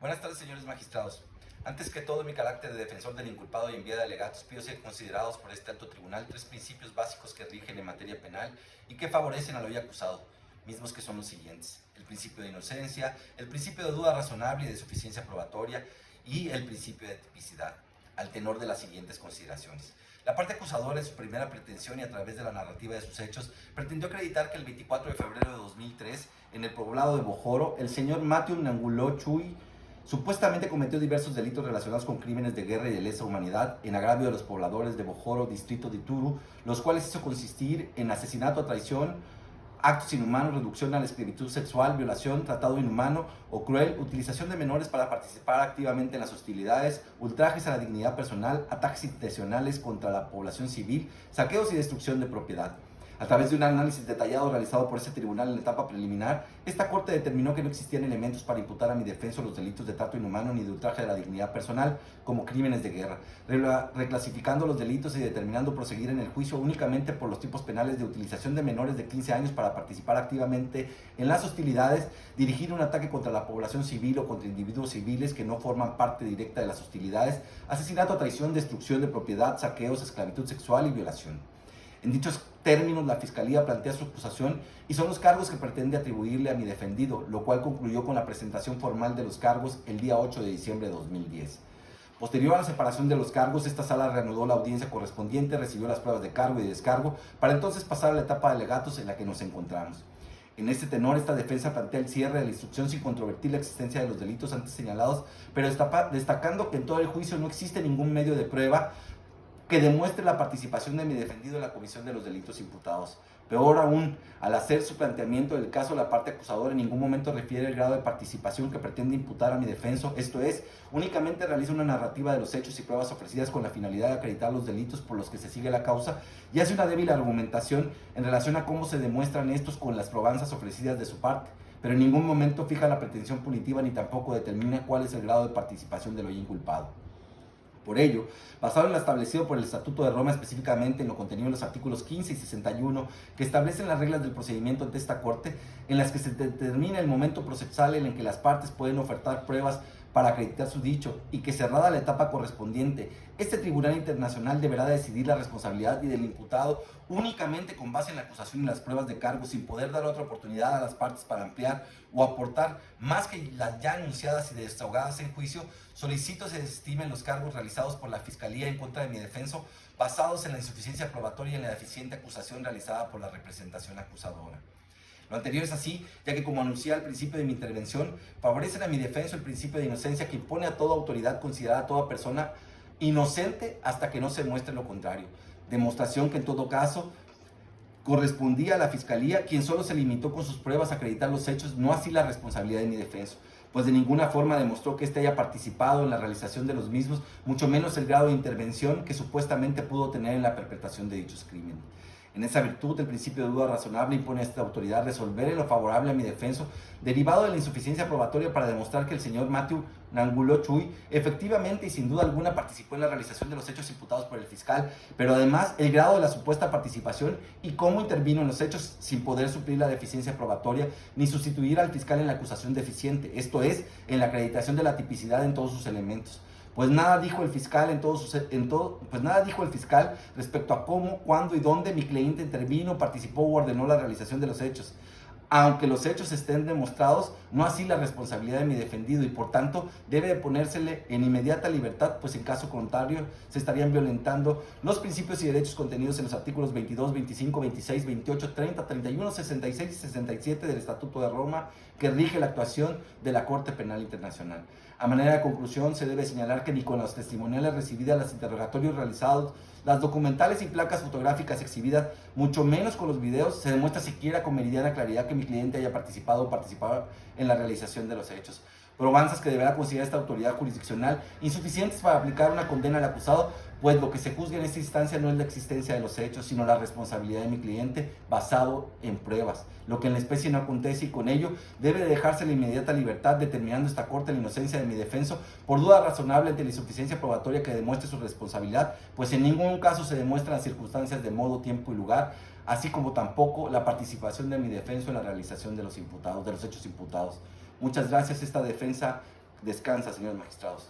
Buenas tardes, señores magistrados. Antes que todo, en mi carácter de defensor del inculpado y en vía de alegatos, pido ser considerados por este alto tribunal tres principios básicos que rigen en materia penal y que favorecen al hoy acusado, mismos que son los siguientes: el principio de inocencia, el principio de duda razonable y de suficiencia probatoria y el principio de tipicidad, al tenor de las siguientes consideraciones. La parte acusadora, en su primera pretensión y a través de la narrativa de sus hechos, pretendió acreditar que el 24 de febrero de 2003, en el poblado de Bojoro, el señor Matthew Nanguló Chuy supuestamente cometió diversos delitos relacionados con crímenes de guerra y de lesa humanidad en agravio de los pobladores de Bojoro, distrito de Ituru, los cuales hizo consistir en asesinato, traición, actos inhumanos, reducción a la esclavitud sexual, violación, tratado inhumano o cruel, utilización de menores para participar activamente en las hostilidades, ultrajes a la dignidad personal, ataques intencionales contra la población civil, saqueos y destrucción de propiedad. A través de un análisis detallado realizado por ese tribunal en la etapa preliminar, esta corte determinó que no existían elementos para imputar a mi defenso los delitos de trato inhumano ni de ultraje a la dignidad personal como crímenes de guerra, reclasificando los delitos y determinando proseguir en el juicio únicamente por los tipos penales de utilización de menores de 15 años para participar activamente en las hostilidades, dirigir un ataque contra la población civil o contra individuos civiles que no forman parte directa de las hostilidades, asesinato, traición, destrucción de propiedad, saqueos, esclavitud sexual y violación. En dichos términos, la Fiscalía plantea su acusación y son los cargos que pretende atribuirle a mi defendido, lo cual concluyó con la presentación formal de los cargos el día 8 de diciembre de 2010. Posterior a la separación de los cargos, esta sala reanudó la audiencia correspondiente, recibió las pruebas de cargo y de descargo, para entonces pasar a la etapa de alegatos en la que nos encontramos. En este tenor, esta defensa plantea el cierre de la instrucción sin controvertir la existencia de los delitos antes señalados, pero destacando que en todo el juicio no existe ningún medio de prueba que demuestre la participación de mi defendido en la comisión de los delitos imputados. Peor aún, al hacer su planteamiento del caso, la parte acusadora en ningún momento refiere el grado de participación que pretende imputar a mi defenso, esto es, únicamente realiza una narrativa de los hechos y pruebas ofrecidas con la finalidad de acreditar los delitos por los que se sigue la causa y hace una débil argumentación en relación a cómo se demuestran estos con las probanzas ofrecidas de su parte, pero en ningún momento fija la pretensión punitiva ni tampoco determina cuál es el grado de participación del hoy inculpado. Por ello, basado en lo establecido por el Estatuto de Roma, específicamente en lo contenido en los artículos 15 y 61, que establecen las reglas del procedimiento ante esta Corte, en las que se determina el momento procesal en el que las partes pueden ofertar pruebas para acreditar su dicho, y que cerrada la etapa correspondiente, este Tribunal Internacional deberá decidir la responsabilidad del imputado únicamente con base en la acusación y las pruebas de cargo, sin poder dar otra oportunidad a las partes para ampliar o aportar más que las ya anunciadas y desahogadas en juicio. Solicito se desestimen los cargos realizados por la Fiscalía en contra de mi defenso, basados en la insuficiencia probatoria y en la deficiente acusación realizada por la representación acusadora. Lo anterior es así, ya que, como anuncié al principio de mi intervención, favorecen a mi defenso el principio de inocencia que impone a toda autoridad considerar a toda persona inocente hasta que no se muestre lo contrario. Demostración que en todo caso correspondía a la Fiscalía, quien solo se limitó con sus pruebas a acreditar los hechos, no así la responsabilidad de mi defenso, pues de ninguna forma demostró que éste haya participado en la realización de los mismos, mucho menos el grado de intervención que supuestamente pudo tener en la perpetración de dichos crímenes. En esa virtud, el principio de duda razonable impone a esta autoridad resolver en lo favorable a mi defenso, derivado de la insuficiencia probatoria para demostrar que el señor Matthew Nanguló Chuy efectivamente y sin duda alguna participó en la realización de los hechos imputados por el fiscal, pero además el grado de la supuesta participación y cómo intervino en los hechos sin poder suplir la deficiencia probatoria ni sustituir al fiscal en la acusación deficiente, esto es, en la acreditación de la tipicidad en todos sus elementos. Pues nada dijo el fiscal respecto a cómo, cuándo y dónde mi cliente intervino, participó o ordenó la realización de los hechos. Aunque los hechos estén demostrados, no así la responsabilidad de mi defendido, y por tanto debe de ponérsele en inmediata libertad, pues en caso contrario se estarían violentando los principios y derechos contenidos en los artículos 22, 25, 26, 28, 30, 31, 66 y 67 del Estatuto de Roma, que rige la actuación de la Corte Penal Internacional. A manera de conclusión, se debe señalar que ni con los testimoniales recibidas, los interrogatorios realizados, las documentales y placas fotográficas exhibidas, mucho menos con los videos, se demuestra siquiera con meridiana claridad que mi cliente haya participado o participado en la realización de los hechos. Probanzas que deberá considerar esta autoridad jurisdiccional insuficientes para aplicar una condena al acusado, pues lo que se juzga en esta instancia no es la existencia de los hechos, sino la responsabilidad de mi cliente basado en pruebas, lo que en la especie no acontece, y con ello debe dejarse la inmediata libertad, determinando esta Corte la inocencia de mi defenso por duda razonable ante la insuficiencia probatoria que demuestre su responsabilidad, pues en ningún caso se demuestran las circunstancias de modo, tiempo y lugar, así como tampoco la participación de mi defenso en la realización de los hechos imputados. Muchas gracias. Esta defensa Descansa, señores magistrados.